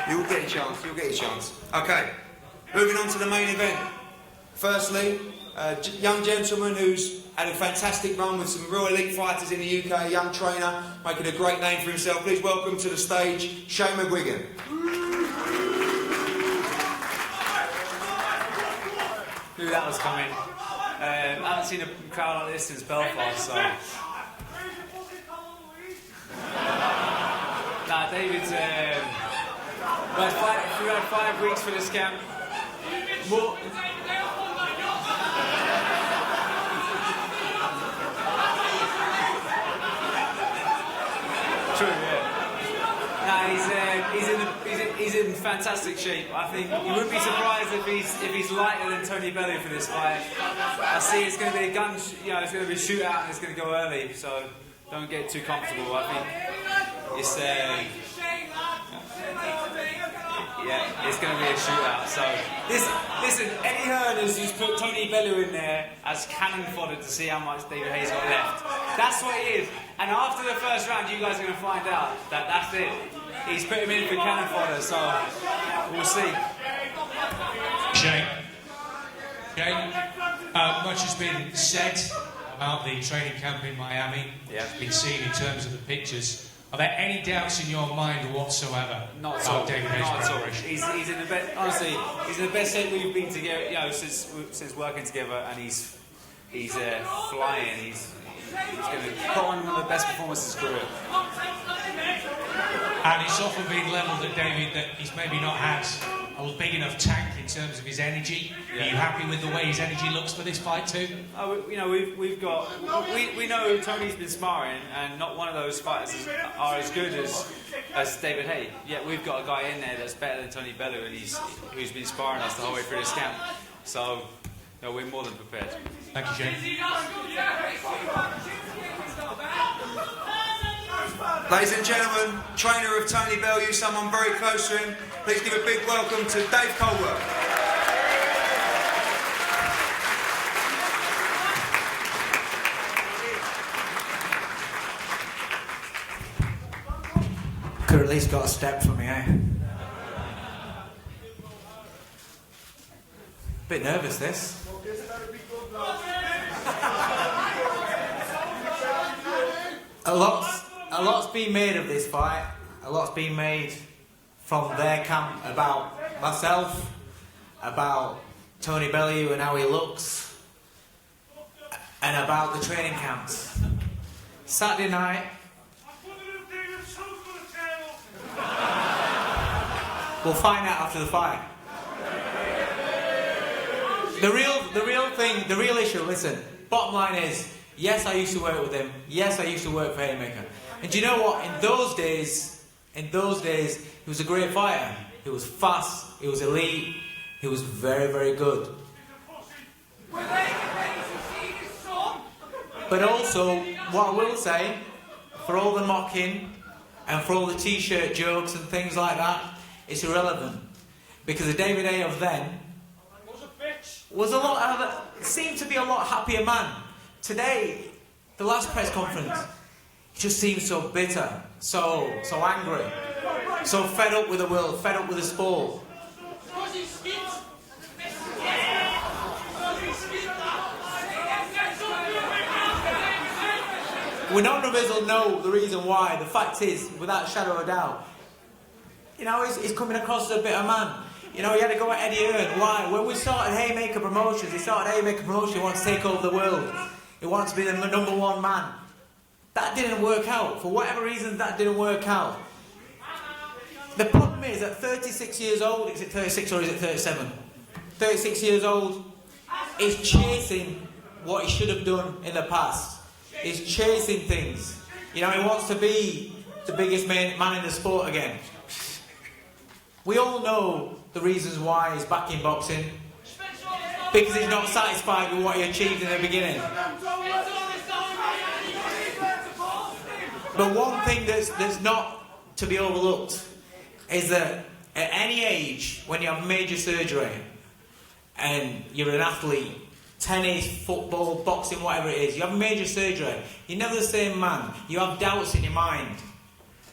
You'll get a chance, you'll get a chance. Okay, moving on to the main event. Firstly, a young gentleman who's had a fantastic run with some real elite fighters in the UK, a young trainer, making a great name for himself. Please welcome to the stage, Haye McGuigan. Knew that was coming. I haven't seen a crowd like this since Belfast, so... Nah, David's... we had 5 weeks for this camp. More... True, yeah. Nah, he's in fantastic shape. I think you wouldn't be surprised if he's lighter than Tony Bellew for this fight. I see it's going to be a gun, it's going to be a shootout and it's going to go early. So don't get too comfortable. I think it's it's going to be a shootout. So listen, Eddie Hearn has just put Tony Bellew in there as cannon fodder to see how much David Haye's got left. That's what it is. And after the first round, you guys are going to find out that that's it. He's put him in for cannon fodder, so we'll see. Haye, much has been said about the training camp in Miami. Yeah. It's been seen in terms of the pictures. Are there any doubts in your mind whatsoever Not at all. about David Haye's Not at all. preparation? He's in the best. Honestly, he's in the best shape we've been together. Since working together, and he's flying. He's going to put on one of the best performances of his career. And it's often been levelled at David that he's maybe not had a big enough tank in terms of his energy. Yeah. Are you happy with the way his energy looks for this fight too? We know Tony's been sparring, and not one of those fighters are as good as David Haye. Yet we've got a guy in there that's better than Tony Bellew, and who's been sparring us the whole way through this camp. So we're more than prepared. Thank you, Haye. Ladies and gentlemen, trainer of Tony Bellew, someone very close to him. Please give a big welcome to Dave Colbert. Could at least got a step for me, eh? Bit nervous, this. A lot's been made of this fight. A lot's been made from their camp about myself, about Tony Bellew and how he looks, and about the training camps. Saturday night, we'll find out after the fight. The real issue, listen, bottom line is, yes, I used to work with him. Yes, I used to work for Haymaker. And do you know what? In those days, he was a great fighter. He was fast, he was elite, he was very, very good. But also, what I will say, for all the mocking and for all the t-shirt jokes and things like that, it's irrelevant. Because the David Haye of then seemed to be a lot happier man. Today, the last press conference, he just seems so bitter, so angry, so fed up with the world, fed up with the sport. We none of us will know the reason why. The fact is, without a shadow of a doubt, he's coming across as a bitter man. He had to go at Eddie Hearn. Why? When we started Haymaker Promotions, he wanted to take over the world. He wanted to be the #1 man. That didn't work out. For whatever reason, that didn't work out. The problem is, at 36 years old, is it 36 or is it 37? 36 years old, he's chasing what he should have done in the past. He's chasing things. He wants to be the biggest man in the sport again. We all know the reasons why he's back in boxing. Because he's not satisfied with what he achieved in the beginning. But one thing that's not to be overlooked is that at any age, when you have major surgery and you're an athlete, tennis, football, boxing, whatever it is, you have major surgery, you're never the same man. You have doubts in your mind.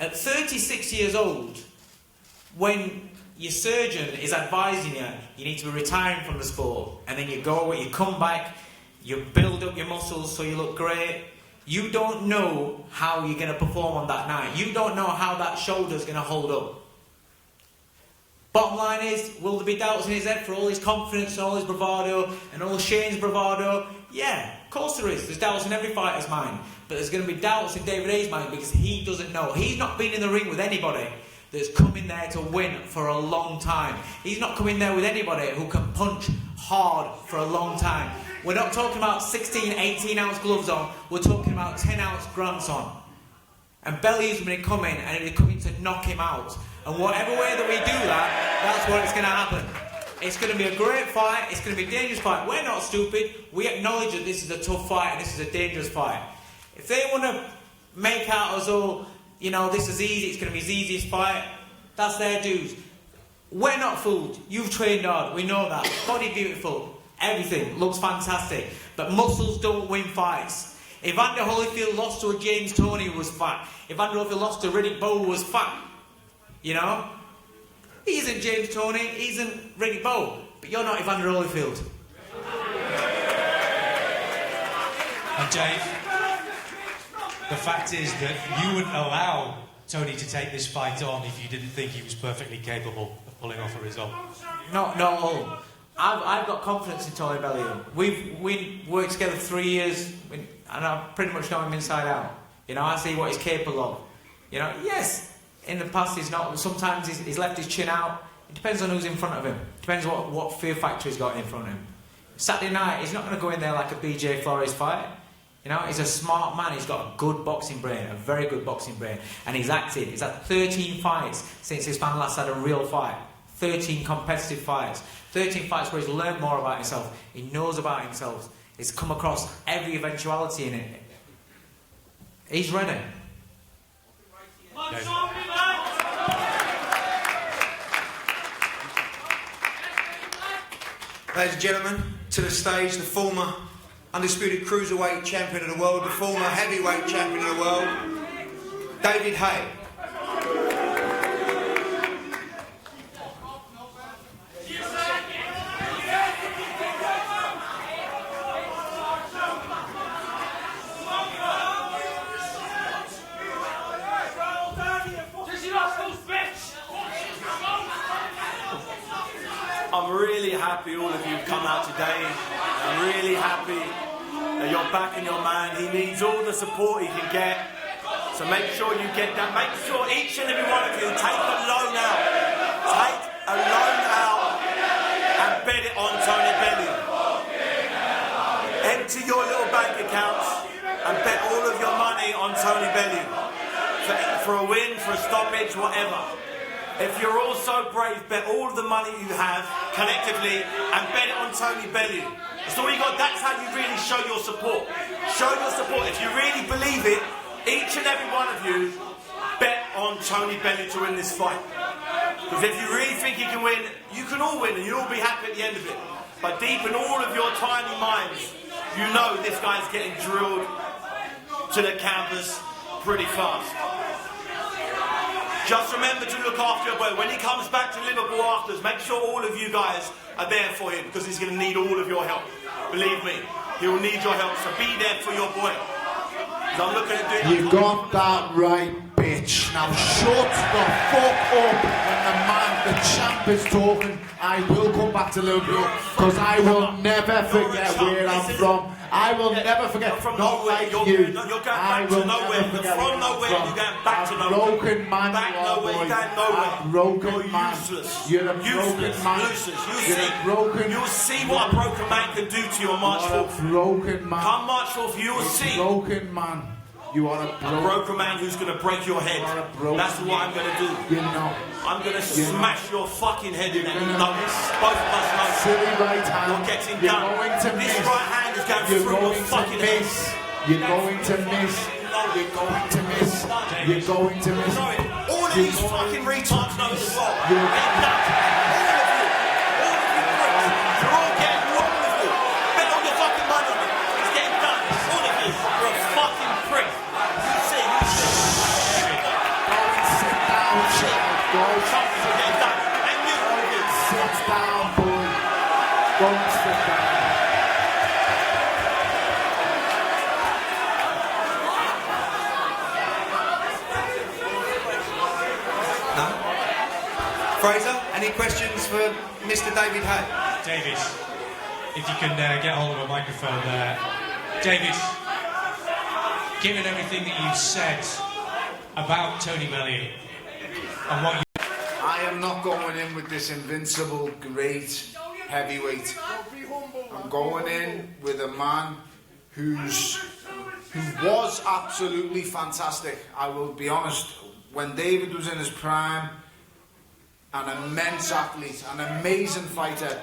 At 36 years old, when your surgeon is advising you, you need to be retiring from the sport, and then you go, you come back, you build up your muscles so you look great. You don't know how you're going to perform on that night. You don't know how that shoulder's going to hold up. Bottom line is, will there be doubts in his head for all his confidence and all his bravado and all Shane's bravado? Yeah, of course there is. There's doubts in every fighter's mind. But there's going to be doubts in David Haye's mind because he doesn't know. He's not been in the ring with anybody that's come in there to win for a long time. He's not come in there with anybody who can punch hard for a long time. We're not talking about 16, 18-ounce gloves on. We're talking about 10-ounce grants on. And Bellew's going to come in and they're coming to knock him out. And whatever way that we do that, that's what it's going to happen. It's going to be a great fight. It's going to be a dangerous fight. We're not stupid. We acknowledge that this is a tough fight and this is a dangerous fight. If they want to make out as though, you know, this is easy, it's going to be his easiest fight, that's their dues. We're not fooled. You've trained hard. We know that. Body beautiful. Everything looks fantastic. But muscles don't win fights. Evander Holyfield lost to a James Toney who was fat. Evander Holyfield lost to Riddick Bowe who was fat. You know? He isn't James Toney, he isn't Riddick Bowe. But you're not Evander Holyfield. And Dave, the fact is that you wouldn't allow Tony to take this fight on if you didn't think he was perfectly capable of pulling off a result. No. I've got confidence in Tony Bellew. We've worked together 3 years, and I pretty much know him inside out. You know, I see what he's capable of. You know, yes, in the past he's not. Sometimes he's left his chin out. It depends on who's in front of him. Depends what fear factor he's got in front of him. Saturday night, he's not going to go in there like a BJ Flores fight. You know, he's a smart man. He's got a good boxing brain, a very good boxing brain, and he's active. He's had 13 fights since his man last had a real fight. 13 competitive fights. 13 fights where he's learned more about himself. He knows about himself. He's come across every eventuality in it. He's ready. Ladies and gentlemen, to the stage, the former undisputed cruiserweight champion of the world, the former heavyweight champion of the world, David Haye. I'm really happy all of you have come out today. I'm really happy that you're backing your man. He needs all the support he can get. So make sure you get that. Make sure each and every one of you take a loan out. Take a loan out and bet it on Tony Bellew. Empty your little bank accounts and bet all of your money on Tony Bellew. For a win, for a stoppage, whatever. If you're all so brave, bet all of the money you have collectively and bet it on Tony Bellew. That's all you got. That's how you really show your support. Show your support. If you really believe it, each and every one of you bet on Tony Bellew to win this fight. Because if you really think he can win, you can all win and you'll all be happy at the end of it. But deep in all of your tiny minds, you know this guy's getting drilled to the canvas pretty fast. Just remember to look after your boy. When he comes back to Liverpool afterwards, make sure all of you guys are there for him because he's going to need all of your help. Believe me, he will need your help. So be there for your boy. I'm looking at doing. You got that right, bitch. Now shut the fuck up when the man, the champ is talking. I will come back to Liverpool because I will never forget where I'm from. I will never forget. From not nowhere. like You're you. going I back will to nowhere. never You're forget from where I'm nowhere. from. You're going back to A nowhere. broken man, Back you are, nowhere. boy. You're going nowhere. A broken You're man. useless. You're a broken Useless. man. Useless. You're a broken. You'll see what a broken man can do to you on March You are 4th. a broken man. Come March 4th, you'll see. Broken man. You are a broken man who's going to break your head. That's what I'm going to do. You know. I'm going to smash your fucking head in. You're No, both of us know. Silly right hand. You're getting You're done. going to This miss. right hand is going You're through going your to fucking head. miss. You're going to miss. You're going to miss. You're going to miss. Sorry, all of these fucking retards know as well. You're Get done. All of you pricks. You're all getting wrong with you. Bet all your fucking money on it. It's getting done. All of you. You're a fucking prick. You see. Go and sit down, chill. Go. Something to get done. And you. Sit down, boy. Go and sit down. No? Fraser, any questions for Mr. David Haye? David, if you can get hold of a microphone there. David, given everything that you've said about Tony Bellew and what you... I am not going in with this invincible, great heavyweight. I'm going in with a man who was absolutely fantastic. I will be honest, when David was in his prime, an immense athlete, an amazing fighter,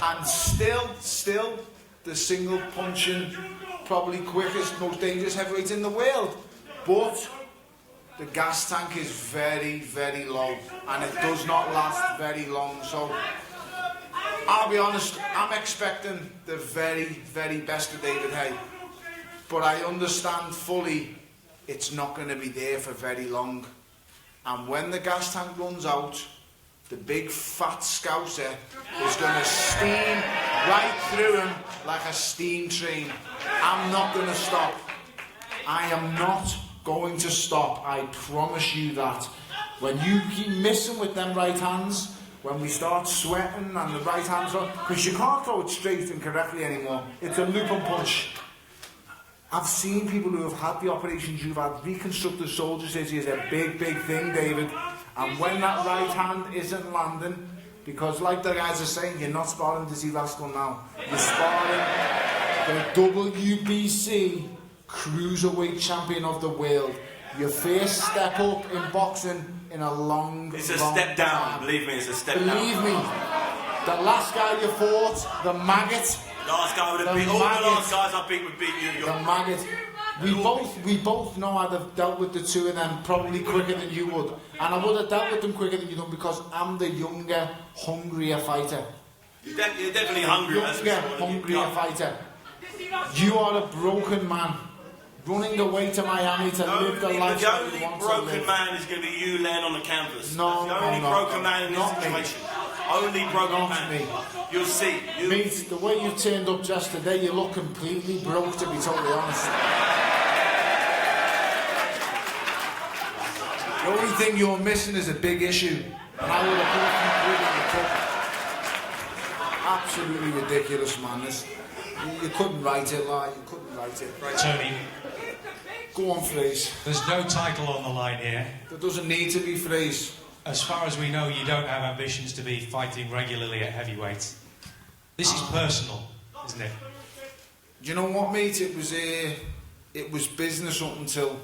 and still the single punching, probably quickest, most dangerous heavyweight in the world. But the gas tank is very, very low, and it does not last very long. So I'll be honest, I'm expecting the very, very best of David Haye, but I understand fully it's not going to be there for very long. And when the gas tank runs out, the big fat scouser is going to steam right through him like a steam train. I'm not going to stop. I am not going to stop. I promise you that. When you keep missing with them right hands, when we start sweating and the right hands on, because you can't throw it straight and correctly anymore. It's a loop and punch. I've seen people who have had the operations you've had. Reconstructive shoulder surgery is a big, big thing, David. And when that right hand isn't landing, because like the guys are saying, you're not sparring Dizzy Rascal now. You're sparring the WBC Cruiserweight Champion of the world. Your first step up in boxing in a long, It's a step down. time. Believe me, it's a step down. Believe me. The last guy you fought, the maggot. Last guy would have beat all the last guys I beat would beat you. The maggot. We both know I'd have dealt with the two of them probably quicker than you would. And I would have dealt with them quicker than you done because I'm the younger, hungrier fighter. You're definitely hungry. That's Younger, for sure. hungrier fighter. You are a broken man. Running away to Miami to live the life The that you only want to broken live. man is going to be you laying on the canvas. No, the only no, broken man in this not me. situation. Only broken Not man. me. You'll see. Mate, the way you turned up just today, you look completely broke, to be totally honest. The only thing you're missing is a big issue. And I would have put you in the cup. Absolutely ridiculous, man. You couldn't write it, like, you couldn't write it. Tony, Go on, Fraser. there's no title on the line here. There doesn't need to be, Fraser. As far as we know, you don't have ambitions to be fighting regularly at heavyweight. This is personal, isn't it? Do you know what, mate? It was business up until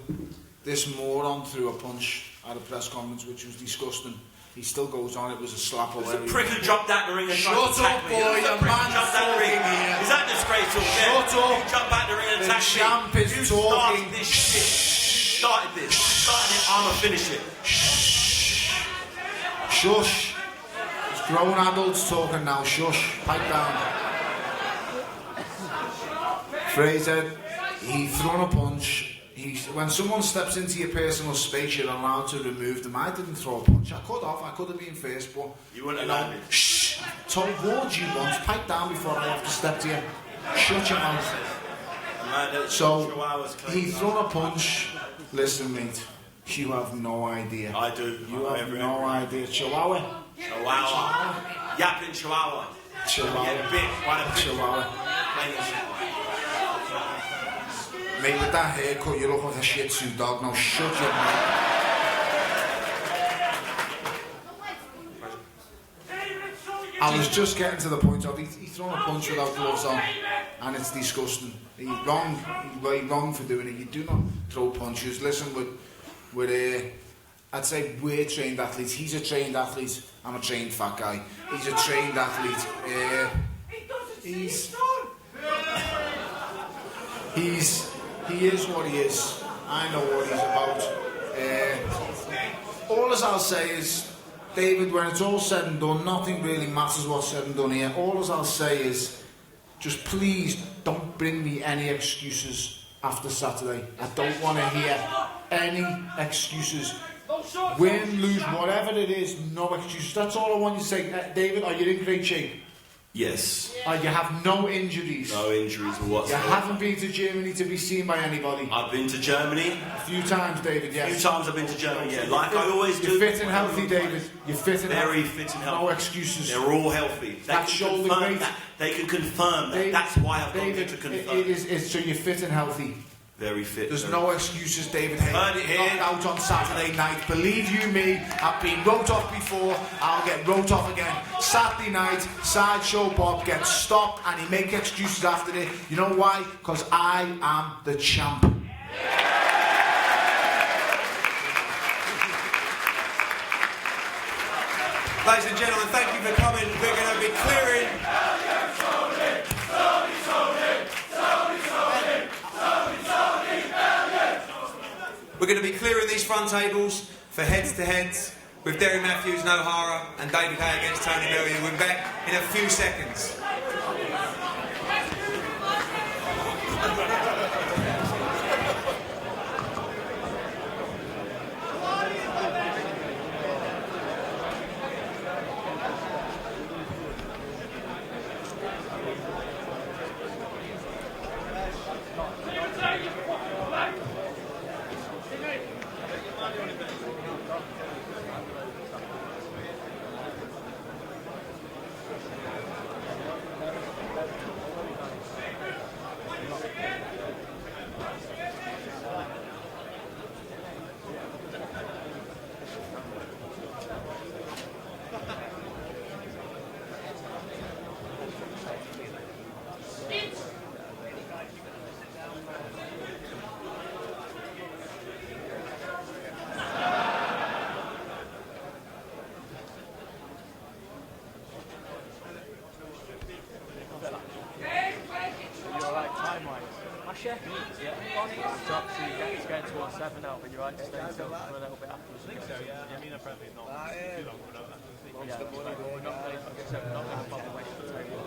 this moron threw a punch at a press conference, which was disgusting. He still goes on, it was a slap or There's a whatever. prick who jumped out the ring and tried Shut to attack up, me. boy, There's a your prick who man's jumped out the ring. talking here. Is that disgraceful? Shut Yeah. up. You jump out the ring and The attack me. champ is You talking. started this shit. Started this. Started it, I'ma finish it. Shush. It's grown adults talking now. Shush. Pipe down. Fraser, he thrown a punch. When someone steps into your personal space, you're allowed to remove them. I didn't throw a punch. I could have been first, but You wouldn't allow me. Shh. Told warned you once. Pipe down before I have to step to you. Shut your mouth. Man, So Chihuahua's he clean. thrown a punch. Listen, mate. You have no idea. I do. You have no idea. Chihuahua. Chihuahua. Yapping Chihuahua. Chihuahua. Get bit by the bit. Chihuahua. Plain as shit. Mate, with that haircut, you look like a Shih Tzu dog. Now shut your mouth. I was just getting to the point of he's thrown a punch without gloves on, and it's disgusting. He's wrong. He's wrong for doing it. You do not throw punches. Listen, I'd say we're trained athletes. He's a trained athlete. I'm a trained fat guy. He's a trained athlete. He is what he is. I know what he's about. All as I'll say is, David, when it's all said and done, nothing really matters what's said and done here. All as I'll say is, just please don't bring me any excuses after Saturday. I don't want to hear any excuses. Win, lose, whatever it is, no excuses. That's all I want you to say. David, are you in great shape? Yes. You have no injuries? No injuries whatsoever. You haven't been to Germany to be seen by anybody? I've been to Germany. A few times, David, yes. A few times I've been to Germany, yeah. Like I always do. You're fit and healthy, David. You're fit and healthy. Very fit and healthy. No excuses. They're all healthy. That shoulder weight. They can confirm that. David, That's why I've got David, to confirm. It's so you're fit and healthy. Very fit. There's no excuses, David Haye. Heard it here. Knocked out on Saturday night. Believe you me, I've been wrote off before. I'll get wrote off again. Saturday night, Sideshow Bob gets stopped and he makes excuses after it. You know why? Because I am the champ. Ladies and gentlemen, thank you for coming. We're going to be clearing. We're going to be clearing these front tables for heads-to-heads with Derry Matthews and O'Hara and David Haye against Tony Bellew. We're back in a few seconds. Top, so it's going towards 7 now, but you're right to stay still for a little bit afterwards. I think so, yeah. I mean, apparently it's not too long, but we're not going to bother wasting the table.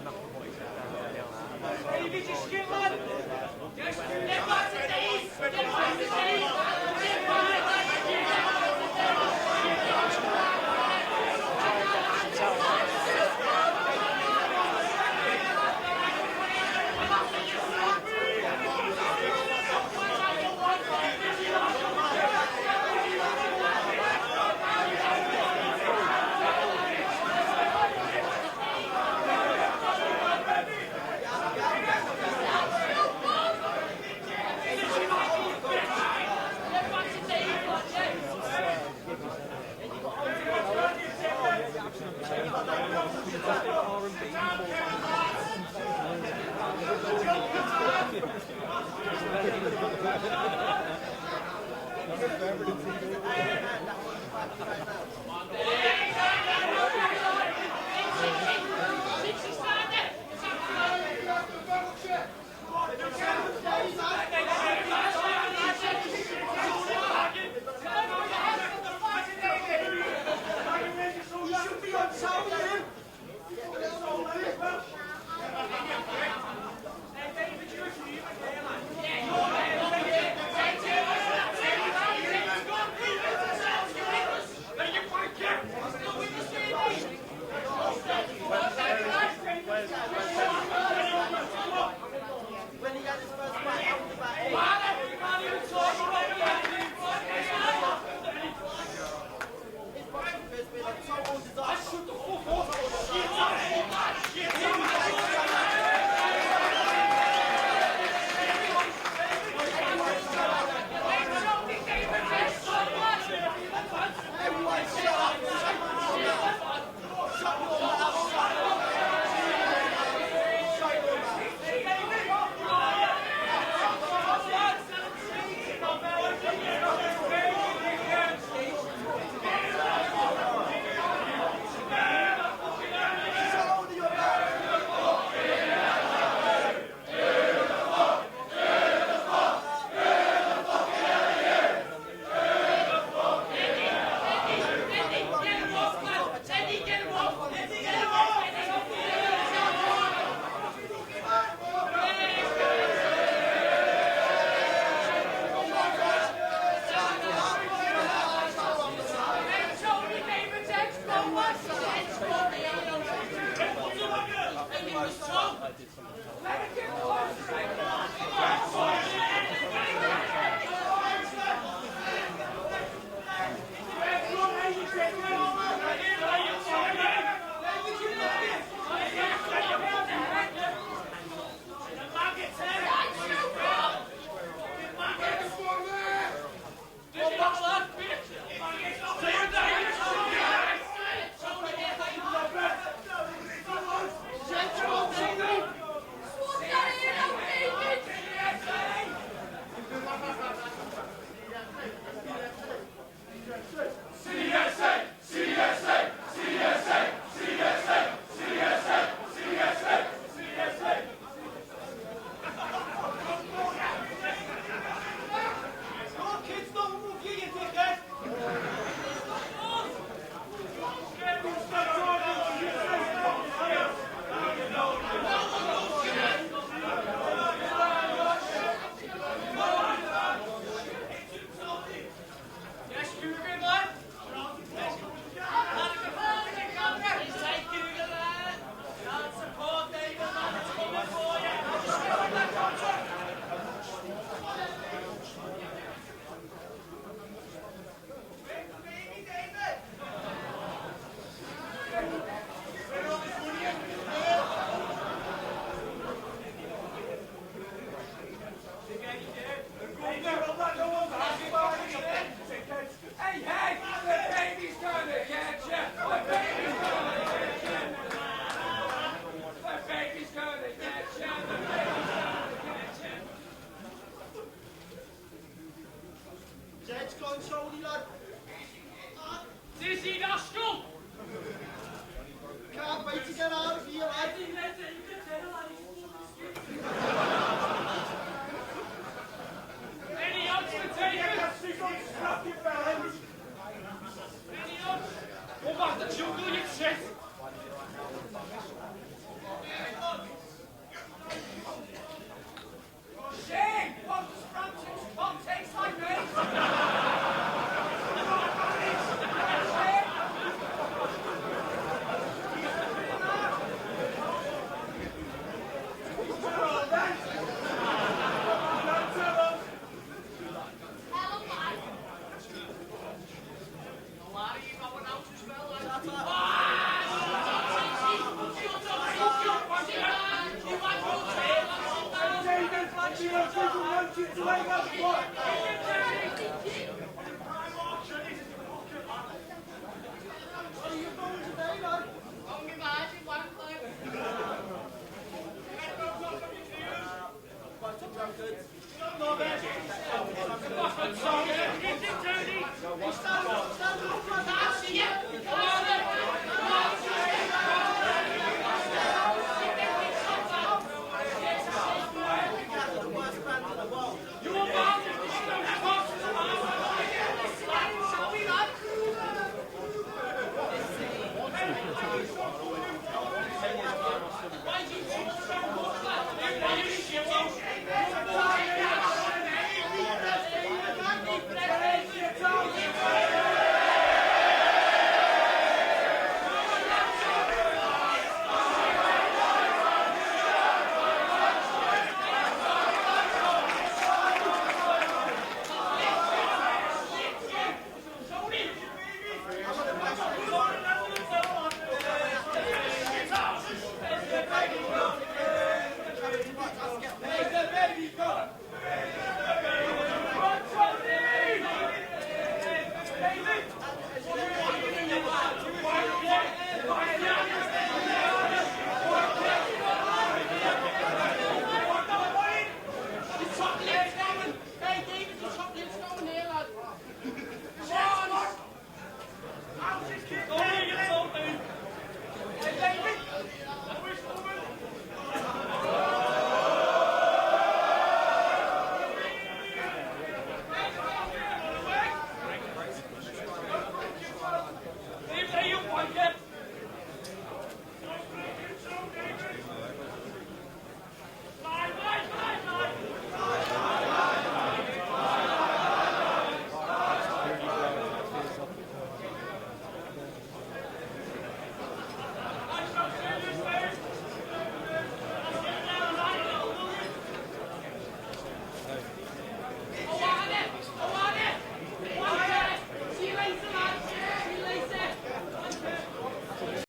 Enough of what he said down there. Get back to these! Get back to when he got his first fight, I was about 8. on, Tony, lad. Dizzy nostril! Can't wait to get out of here, lad. Any odds to take it?